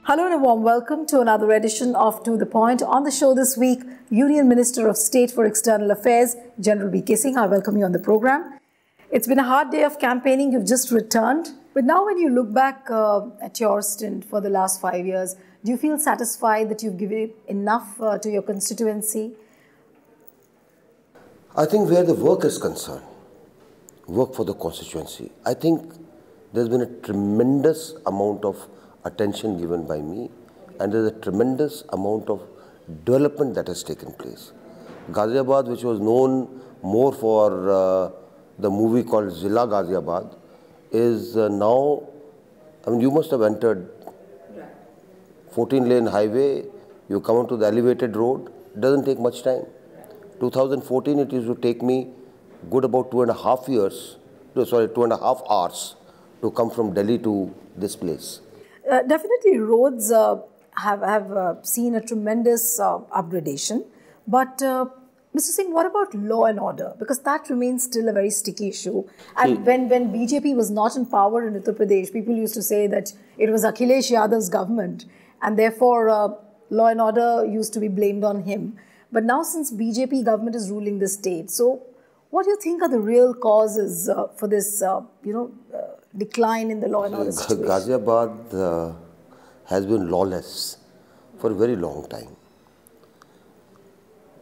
Hello and a warm welcome to another edition of To The Point. On the show this week, Union Minister of State for External Affairs, General VK Singh. I welcome you on the program. It's been a hard day of campaigning. You've just returned. But now when you look back at your stint for the last 5 years, do you feel satisfied that you've given enough to your constituency? I think where the work is concerned, work for the constituency, I think there's been a tremendous amount of attention given by me, and there's a tremendous amount of development that has taken place. Ghaziabad, which was known more for the movie called Zilla Ghaziabad, is now, I mean, you must have entered 14-lane highway, you come onto the elevated road, it doesn't take much time. 2014, it used to take me good about 2.5 hours to come from Delhi to this place. Definitely, roads have seen a tremendous upgradation. But, Mr. Singh, what about law and order? Because that remains still a very sticky issue. And when BJP was not in power in Uttar Pradesh, people used to say that it was Akhilesh Yadav's government, and therefore law and order used to be blamed on him. But now, since BJP government is ruling the state, so what do you think are the real causes for this, decline in the law and order situation? Ghaziabad has been lawless for a very long time.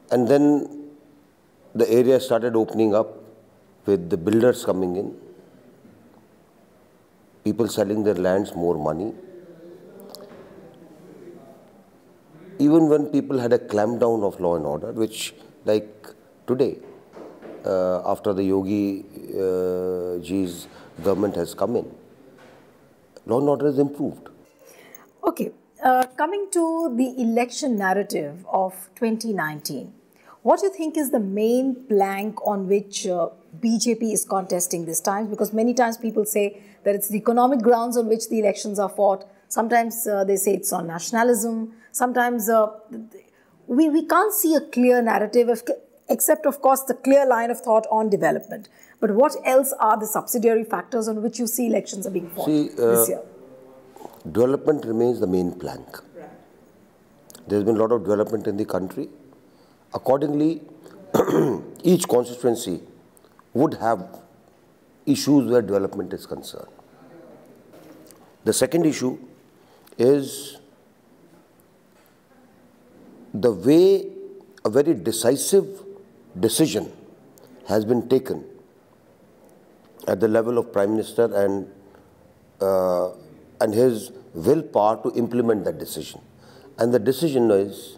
And then the area started opening up with the builders coming in, people selling their lands, more money. Even when people had a clampdown of law and order, which like today, after the Yogi ji's government has come in, law and order has improved. Okay, coming to the election narrative of 2019, what do you think is the main plank on which BJP is contesting this time? Because many times people say that it's the economic grounds on which the elections are fought. Sometimes they say it's on nationalism. Sometimes we can't see a clear narrative, except, of course, the clear line of thought on development. But what else are the subsidiary factors on which you see elections are being fought this year? Development remains the main plank. Right. There's been a lot of development in the country. Accordingly, each constituency would have issues where development is concerned. The second issue is the way a very decisive decision has been taken at the level of Prime Minister and his willpower to implement that decision. And the decision is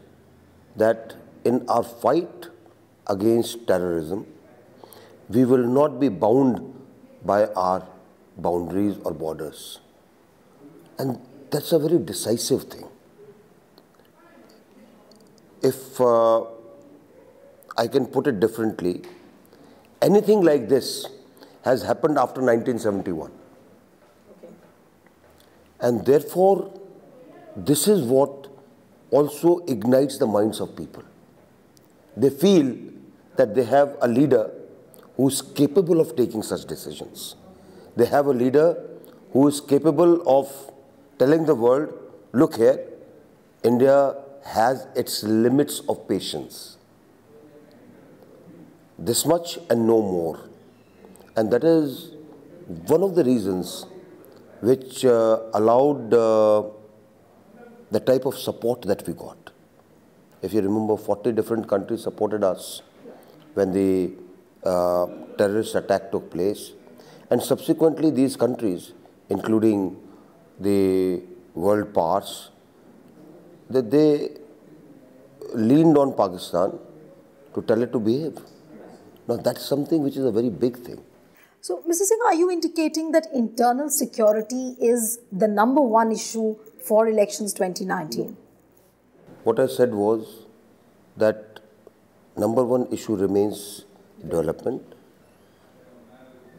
that in our fight against terrorism, we will not be bound by our boundaries or borders. And that's a very decisive thing. If I can put it differently, anything like this has happened after 1971. Okay. And therefore, this is what also ignites the minds of people. They feel that they have a leader who is capable of taking such decisions. They have a leader who is capable of telling the world, look here, India has its limits of patience. This much and no more. And that is one of the reasons which allowed the type of support that we got. If you remember, 40 different countries supported us when the terrorist attack took place. And subsequently, these countries, including the world powers, that they leaned on Pakistan to tell it to behave. Now, that's something which is a very big thing. So, Mr. Singh, are you indicating that internal security is the #1 issue for elections 2019? What I said was that #1 issue remains development.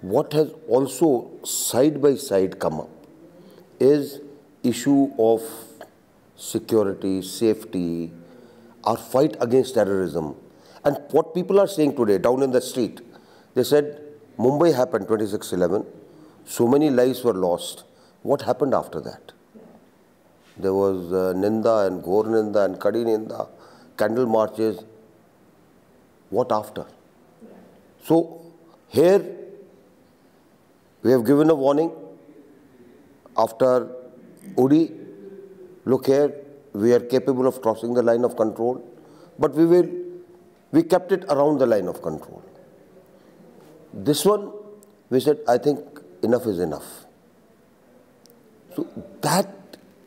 What has also side by side come up is issue of security, safety, our fight against terrorism. And what people are saying today down in the street, they said, Mumbai happened 26/11, so many lives were lost. What happened after that? There was Ninda and Ghor Ninda and Kadi Ninda, candle marches. What after? So here we have given a warning after Uri. Look here, we are capable of crossing the line of control, but we kept it around the line of control. This one, we said, I think enough is enough. So that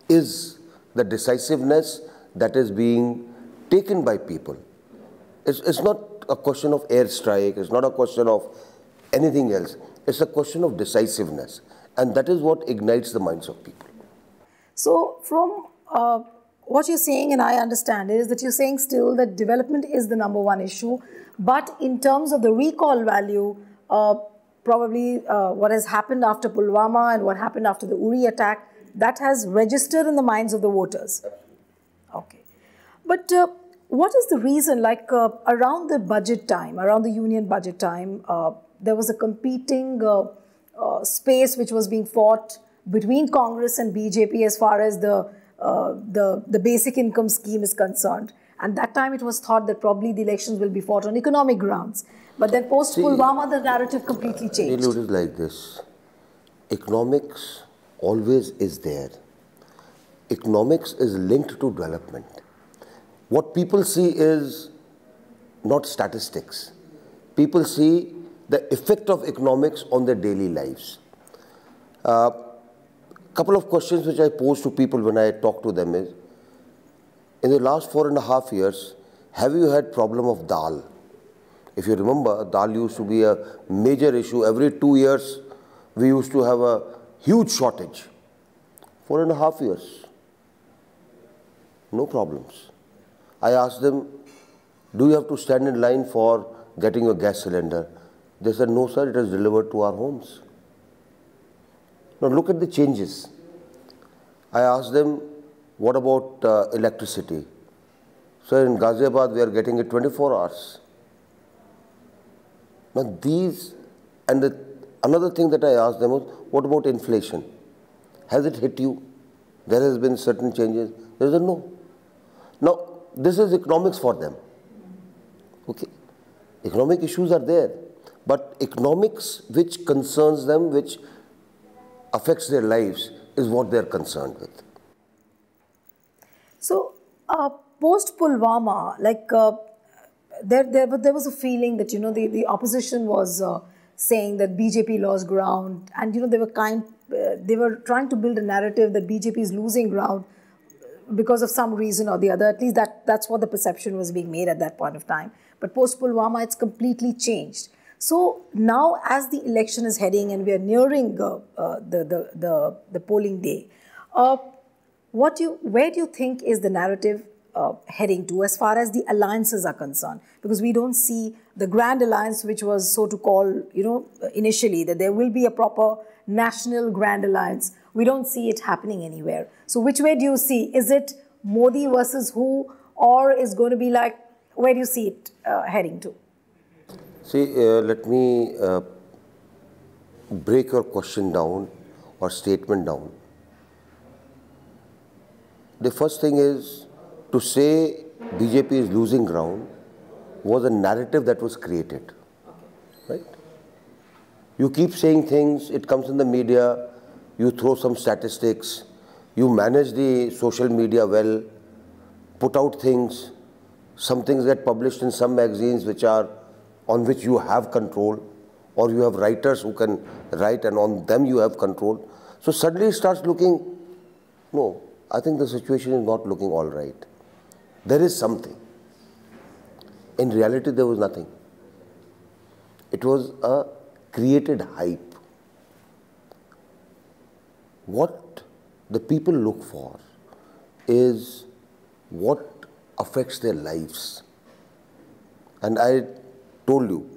is the decisiveness that is being taken by people. It's not a question of airstrike, it's not a question of anything else. It's a question of decisiveness. And that is what ignites the minds of people. So from what you're saying, and I understand, is that you're saying still that development is the #1 issue. But in terms of the recall value, probably what has happened after Pulwama and what happened after the Uri attack, that has registered in the minds of the voters. Okay. But what is the reason, like around the budget time, around the union budget time, there was a competing space which was being fought between Congress and BJP as far as the basic income scheme is concerned. And that time it was thought that probably the elections will be fought on economic grounds. But then post-Pulwama, the narrative completely changed. It is like this. Economics always is there. Economics is linked to development. What people see is not statistics. People see the effect of economics on their daily lives. Couple of questions which I pose to people when I talk to them is, in the last 4.5 years, have you had problem of dal? If you remember, dal used to be a major issue. Every 2 years, we used to have a huge shortage. 4.5 years, no problems. I asked them, do you have to stand in line for getting a gas cylinder? They said, no sir, it is delivered to our homes. Now look at the changes. I asked them, what about electricity? So in Ghaziabad, we are getting it 24 hours. Now these, and another thing that I asked them was, what about inflation? Has it hit you? There has been certain changes. They said, no. Now, this is economics for them. Okay. Economic issues are there. But economics which concerns them, which affects their lives, is what they are concerned with. So, post-Pulwama, like there was a feeling that, you know, the opposition was saying that BJP lost ground, and, you know, they were trying to build a narrative that BJP is losing ground because of some reason or the other. At least that's what the perception was being made at that point of time. But post-Pulwama, it's completely changed. So now, as the election is heading and we are nearing the polling day, where do you think is the narrative heading to as far as the alliances are concerned? Because we don't see the grand alliance, which was so to call, you know, initially, that there will be a proper national grand alliance. We don't see it happening anywhere. So which way do you see? Is it Modi versus who, or is going to be like, where do you see it heading to? See, let me break your question down or statement down. The first thing is, to say BJP is losing ground was a narrative that was created, right? You keep saying things, it comes in the media, you throw some statistics, you manage the social media well, put out things, some things get published in some magazines which are on which you have control, or you have writers who can write and on them you have control. So suddenly it starts looking, no, I think the situation is not looking all right. There is something. In reality, there was nothing. It was a created hype. What the people look for is what affects their lives. And I told you,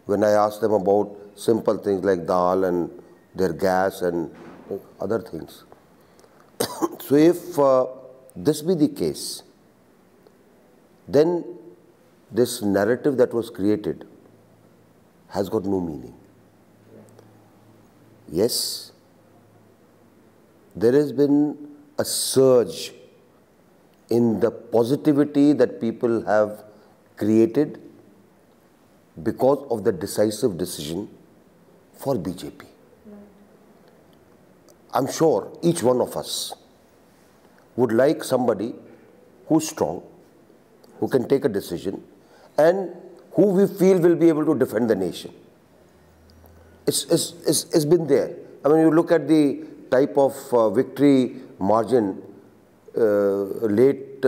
when I asked them about simple things like dal and their gas and other things. So if this be the case, then this narrative that was created has got no meaning. Yes, there has been a a surge in the positivity that people have created because of the decisive decision for BJP. I'm sure each one of us would like somebody who's strong, who can take a decision, and who we feel will be able to defend the nation. It's been there. I mean, you look at the type of victory margin late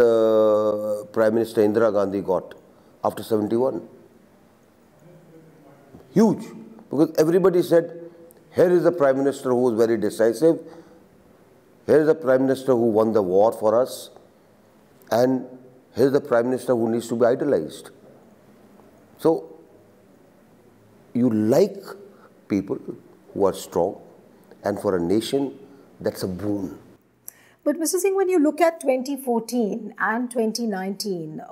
Prime Minister Indira Gandhi got after 71. Huge. Because everybody said, here is a Prime Minister who was very decisive, here is a Prime Minister who won the war for us, and here is the Prime Minister who needs to be idolized. So, you like people who are strong, and for a nation, that's a boon. But Mr. Singh, when you look at 2014 and 2019,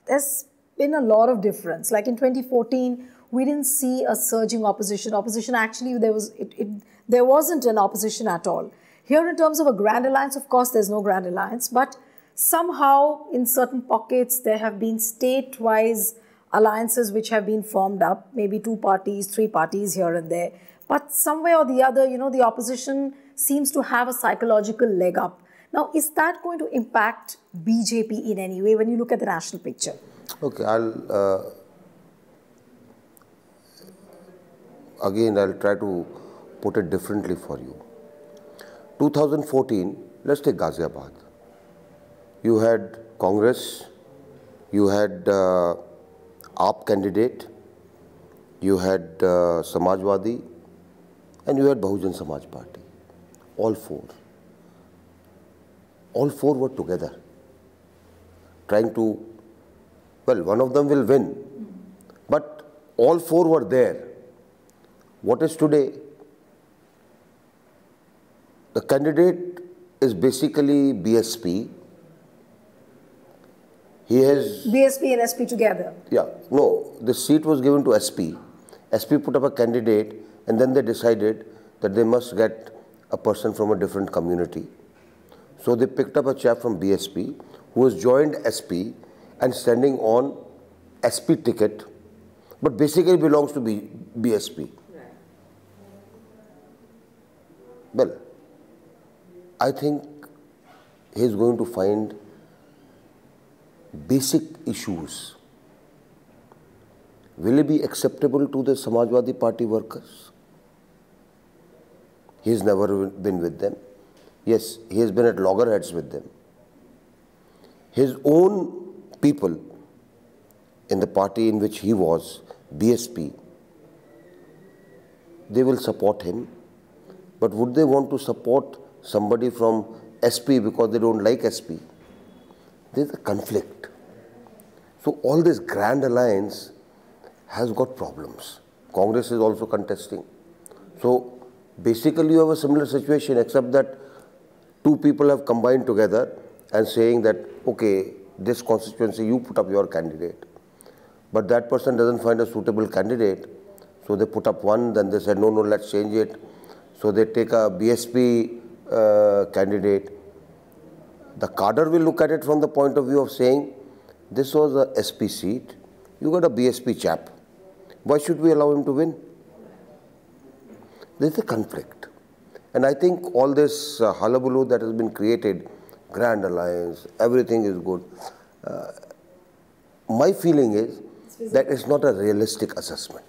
there's been a lot of difference. Like in 2014, we didn't see a surging opposition. Opposition actually, there wasn't an opposition at all. Here in terms of a grand alliance, of course, there's no grand alliance, but somehow in certain pockets, there have been state-wise alliances which have been formed up, maybe 2 parties, 3 parties here and there. But some way or the other, you know, the opposition seems to have a psychological leg up. Now, is that going to impact BJP in any way when you look at the national picture? Okay, I'll try to put it differently for you. 2014, let's take Ghaziabad. You had Congress, you had AAP candidate, you had Samajwadi, and you had Bahujan Samaj Party. All 4. All 4 were together, trying to, well, one of them will win, but all 4 were there. What is today? The candidate is basically BSP. He has... BSP and SP together? Yeah. No, the seat was given to SP. SP put up a candidate, and then they decided that they must get a person from a different community. So they picked up a chap from BSP who has joined SP and standing on SP ticket, but basically belongs to BSP. Well, I think he is going to find basic issues. Will he be acceptable to the Samajwadi Party workers? He has never been with them. Yes, he has been at loggerheads with them. His own people in the party in which he was, BSP, they will support him. But would they want to support somebody from SP because they don't like SP? There's a conflict. So all this grand alliance has got problems. Congress is also contesting. So basically you have a similar situation, except that 2 people have combined together and saying that, okay, this constituency, you put up your candidate. But that person doesn't find a suitable candidate. So they put up one, then they said, no, let's change it. So they take a BSP candidate. The cadre will look at it from the point of view of saying, this was a SP seat, you got a BSP chap. Why should we allow him to win? There's a conflict. And I think all this hullabaloo that has been created, grand alliance, everything is good. My feeling is that it's not a realistic assessment.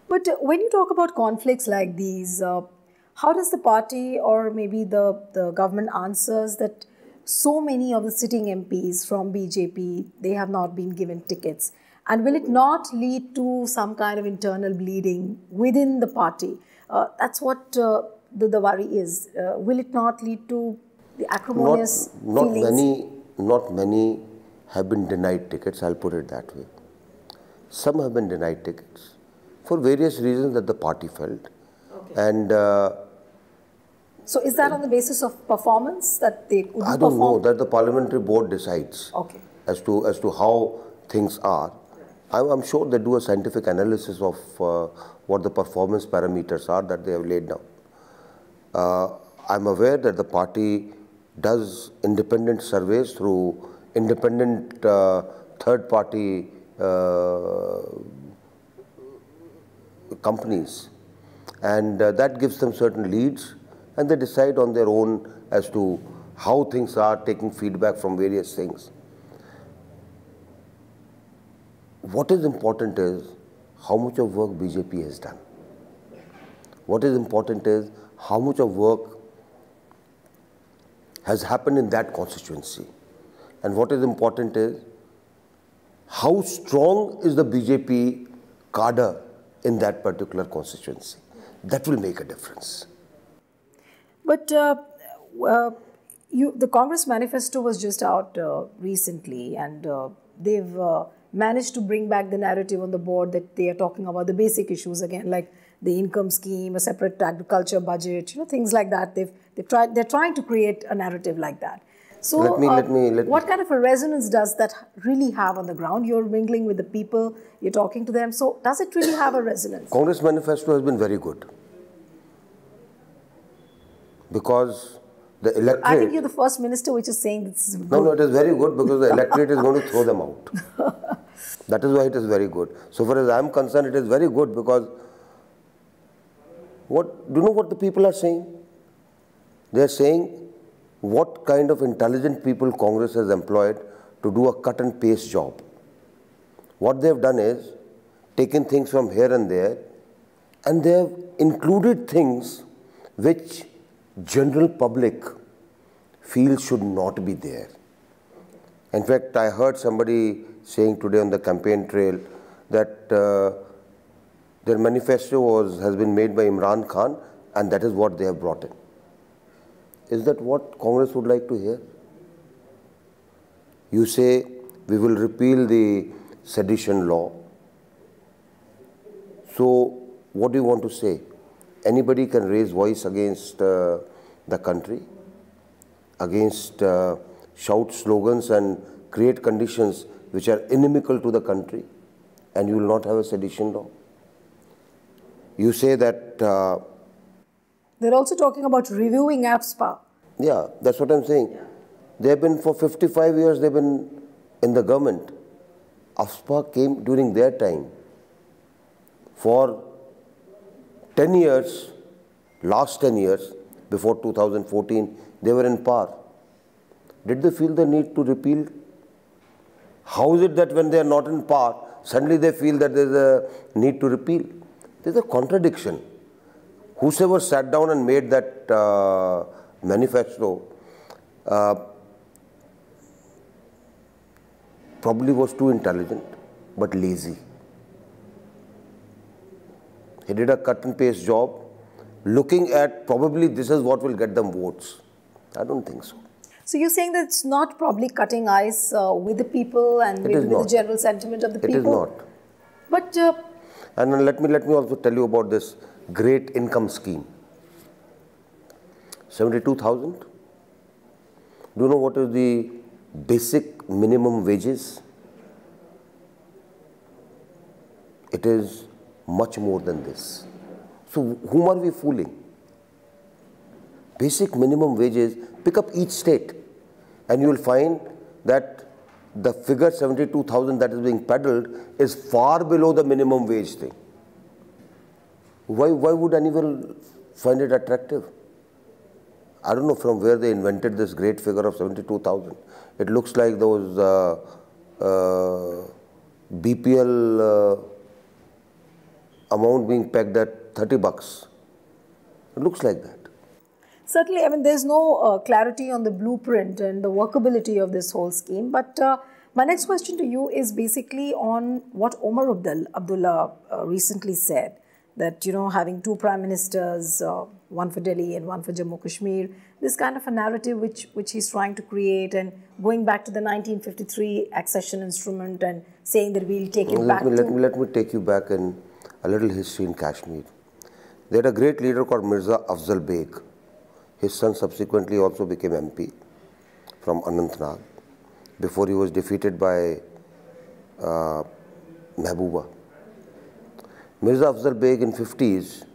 But when you talk about conflicts like these, how does the party or maybe the government answers that so many of the sitting MPs from BJP, they have not been given tickets? And will it not lead to some kind of internal bleeding within the party? That's what the worry is. Will it not lead to the acrimonious feelings? Not many have been denied tickets, I'll put it that way. Some have been denied tickets for various reasons that the party felt. Okay. And so is that on the basis of performance that they could I don't know, that the parliamentary board decides as to how things are. I'm sure they do a scientific analysis of what the performance parameters are that they have laid down. I'm aware that the party does independent surveys through independent third-party companies, and that gives them certain leads, and they decide on their own as to how things are, taking feedback from various things. What is important is how much of work BJP has done. What is important is how much of work has happened in that constituency. And what is important is how strong is the BJP cadre in that particular constituency. That will make a difference. But the Congress manifesto was just out recently, and they've managed to bring back the narrative on the board that they are talking about the basic issues again, like the income scheme, a separate agriculture budget, things like that. They're trying to create a narrative like that. So what kind of a resonance does that really have on the ground? You're mingling with the people, you're talking to them. So does it really have a resonance? Congress manifesto has been very good. Because the electorate... I think you're the first minister which is saying this is good. No, it is very good because the electorate is going to throw them out. That is why it is very good. So far as I am concerned, it is very good because do you know what the people are saying? They are saying what kind of intelligent people Congress has employed to do a cut and paste job. What they have done is taken things from here and there, and they have included things which general public feels should not be there. In fact, I heard somebody saying today on the campaign trail that their manifesto has been made by Imran Khan, and that is what they have brought in. Is that what Congress would like to hear? You say, we will repeal the sedition law. So, what do you want to say? Anybody can raise voice against the country, against shout slogans and create conditions which are inimical to the country, and you will not have a sedition law. You say that... they're also talking about reviewing AFSPA. Yeah, that's what I'm saying. Yeah. They have been, for 55 years, they've been in the government. AFSPA came during their time. For 10 years, last 10 years, before 2014, they were in power. Did they feel the need to repeal? How is it that when they are not in power, suddenly they feel that there is a need to repeal? There is a contradiction. Whosoever sat down and made that manifesto probably was too intelligent, but lazy. He did a cut and paste job, looking at probably this is what will get them votes. I don't think so. So you're saying that it's not probably cutting ice with the people and with the general sentiment of the people? It is not. But... and let me also tell you about this great income scheme. 72,000. Do you know what is the basic minimum wages? It is much more than this. So whom are we fooling? Basic minimum wages, pick up each state and you will find that the figure 72,000 that is being peddled is far below the minimum wage thing. Why would anyone find it attractive? I don't know from where they invented this great figure of 72,000. It looks like those BPL amount being pegged at 30 bucks. It looks like that. Certainly, I mean, there's no clarity on the blueprint and the workability of this whole scheme. But my next question to you is basically on what Omar Abdullah recently said, that, having two prime ministers, one for Delhi and one for Jammu Kashmir, this kind of a narrative which he's trying to create, and going back to the 1953 accession instrument and saying that we'll take it back Let me take you back in a little history in Kashmir. They had a great leader called Mirza Afzal Beg. His son subsequently also became MP from Anantnag before he was defeated by Mehbooba. Mirza Afzal Beg in 50s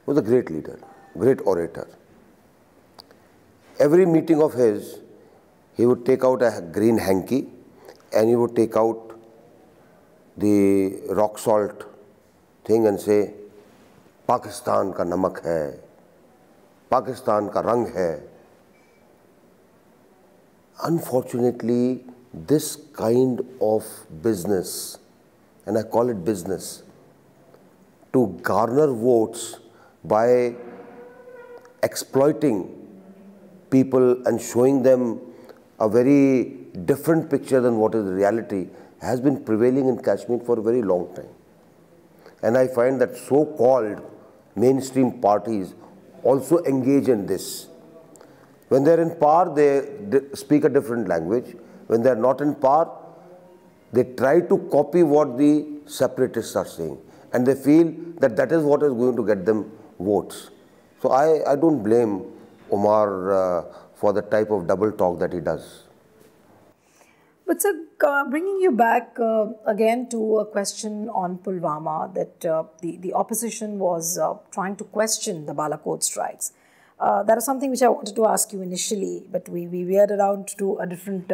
was a great leader, great orator. every meeting of his, he would take out a green hanky and he would take out the rock salt thing and say, Pakistan ka namak hai, Pakistan ka rang hai. Unfortunately, this kind of business, and I call it business, to garner votes by exploiting people and showing them a very different picture than what is the reality, has been prevailing in Kashmir for a very long time. And I find that so-called mainstream parties also engage in this. When they are in power, they speak a different language. When they are not in power, they try to copy what the separatists are saying. And they feel that that is what is going to get them votes. So I don't blame Omar for the type of double talk that he does. But sir, bringing you back again to a question on Pulwama, that the opposition was trying to question the Balakot strikes. That is something which I wanted to ask you initially, but we veered around to a different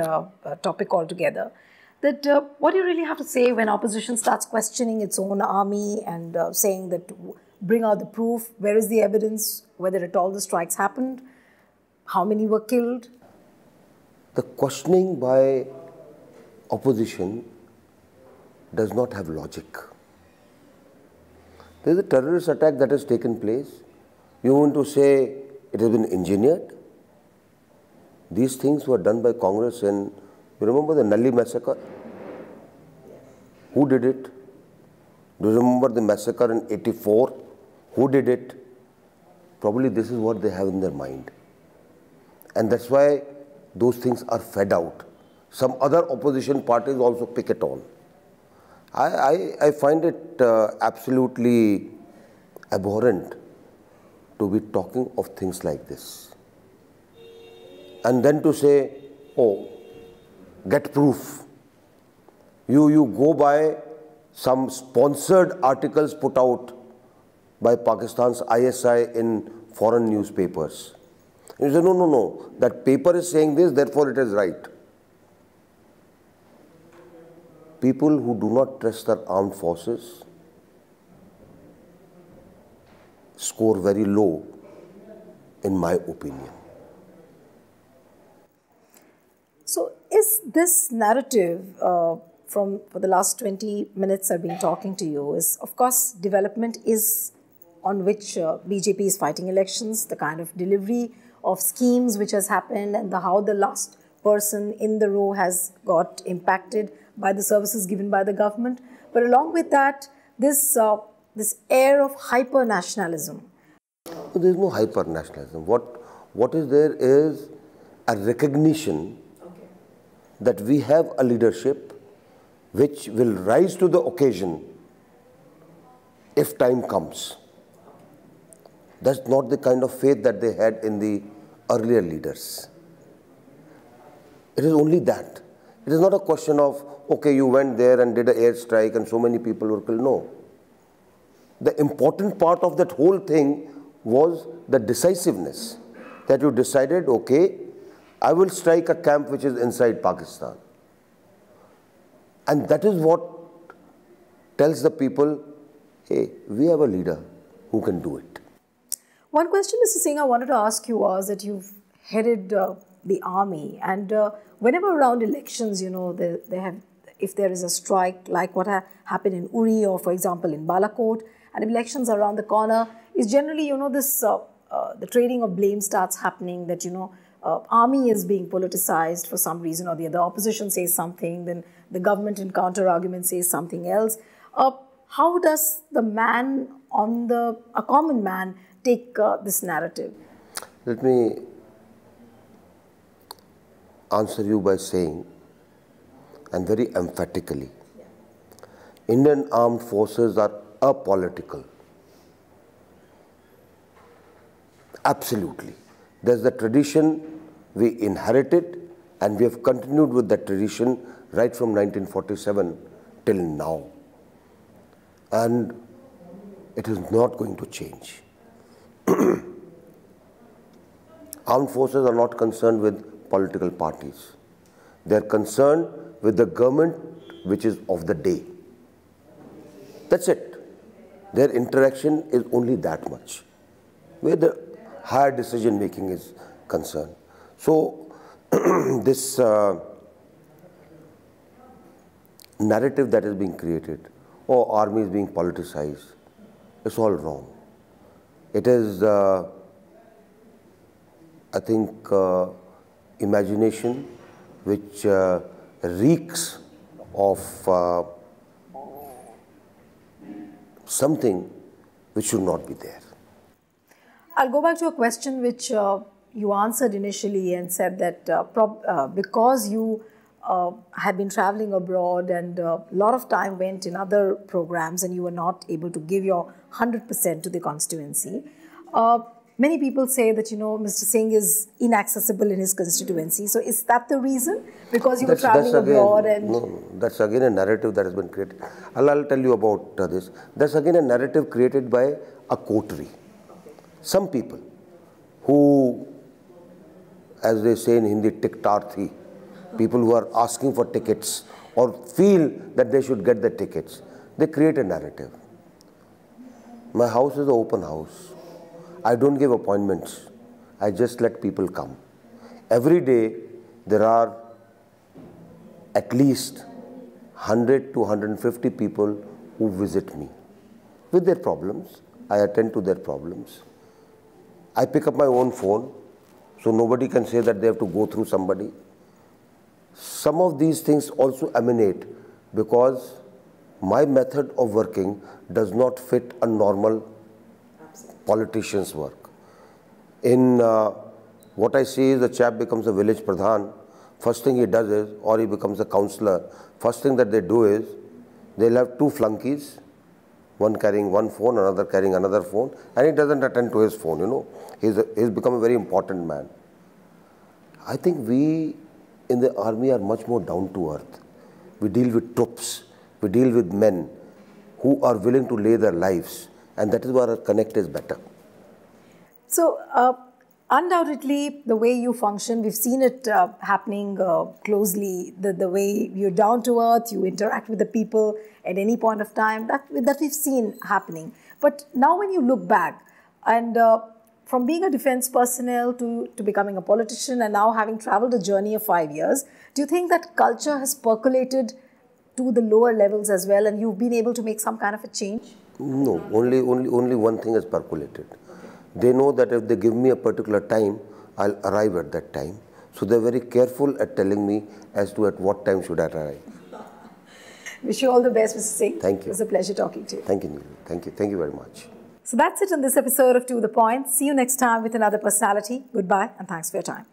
topic altogether. That what do you really have to say when opposition starts questioning its own army and saying that bring out the proof, where is the evidence, whether at all the strikes happened, how many were killed? The questioning by opposition does not have logic. There is a terrorist attack that has taken place. You want to say it has been engineered? These things were done by Congress in, you remember the Nalli massacre? Who did it? Do you remember the massacre in 84? Who did it? Probably this is what they have in their mind. And that's why those things are fed out. Some other opposition parties also pick it on. I find it absolutely abhorrent to be talking of things like this. And then to say, oh, get proof. You go by some sponsored articles put out by Pakistan's ISI in foreign newspapers. You say, no, that paper is saying this, therefore it is right. People who do not trust their armed forces score very low, in my opinion. So is this narrative for the last 20 minutes I've been talking to you is, of course, development is on which BJP is fighting elections, the kind of delivery of schemes which has happened and how the last person in the row has got impacted by the services given by the government. But along with that, this air of hyper-nationalism. There is no hyper-nationalism. What is there is a recognition that we have a leadership which will rise to the occasion if time comes. That's not the kind of faith that they had in the earlier leaders. It is only that. It is not a question of, okay, you went there and did an airstrike and so many people were killed. No. The important part of that whole thing was the decisiveness. That you decided, okay, I will strike a camp which is inside Pakistan. And that is what tells the people, hey, we have a leader who can do it. One question, Mr. Singh, I wanted to ask you was that you've headed the army, and whenever around elections, you know, they have, if there is a strike like what happened in Uri or, for example, in Balakot, and if elections are around the corner, is generally, you know, this the trading of blame starts happening, that, you know, army is being politicized for some reason or the other. Opposition says something, then the government in counter-argument says something else. How does the man a common man take this narrative? Let me answer you by saying, and very emphatically, Indian armed forces are apolitical. Absolutely. There's the tradition we inherited, and we have continued with that tradition right from 1947 till now. And it is not going to change. Armed forces are not concerned with political parties. They are concerned with the government which is of the day. That's it. Their interaction is only that much, where the higher decision making is concerned. So this narrative that is being created, oh, army is being politicized, it's all wrong. It is, I think, imagination which reeks of something which should not be there. I'll go back to a question which you answered initially and said that because you had been traveling abroad and a lot of time went in other programs and you were not able to give your 100% to the constituency. Many people say that, Mr. Singh is inaccessible in his constituency. So is that the reason? Because you were traveling abroad and... No, that's again a narrative that has been created. I'll tell you about this. That's again a narrative created by a coterie. Some people who, as they say in Hindi, tiktarthi, people who are asking for tickets or feel that they should get the tickets, they create a narrative. My house is an open house. I don't give appointments. I just let people come. Every day there are at least 100 to 150 people who visit me with their problems. I attend to their problems. I pick up my own phone, so nobody can say that they have to go through somebody. Some of these things also emanate because my method of working does not fit a normal politician's work. In what I see is the chap becomes a village pradhan, first thing he does is, or he becomes a councillor, first thing that they do is, they'll have two flunkies, one carrying one phone, another carrying another phone, and he doesn't attend to his phone, He's become a very important man. I think we in the army are much more down to earth. We deal with troops, we deal with men who are willing to lay their lives, and that is why our connect is better. So, undoubtedly, the way you function, we've seen it happening closely, the way you're down to earth, you interact with the people at any point of time, that we've seen happening. But now when you look back, and from being a defense personnel to becoming a politician and now having traveled a journey of 5 years, do you think that culture has percolated to the lower levels as well and you've been able to make some kind of a change? No, only one thing has percolated. They know that if they give me a particular time, I'll arrive at that time. So they're very careful at telling me as to at what time should I arrive. Wish you all the best, Mr. Singh. Thank you. It was a pleasure talking to you. Thank you, Neelu. Thank you. Thank you very much. So that's it on this episode of To The Point. See you next time with another personality. Goodbye and thanks for your time.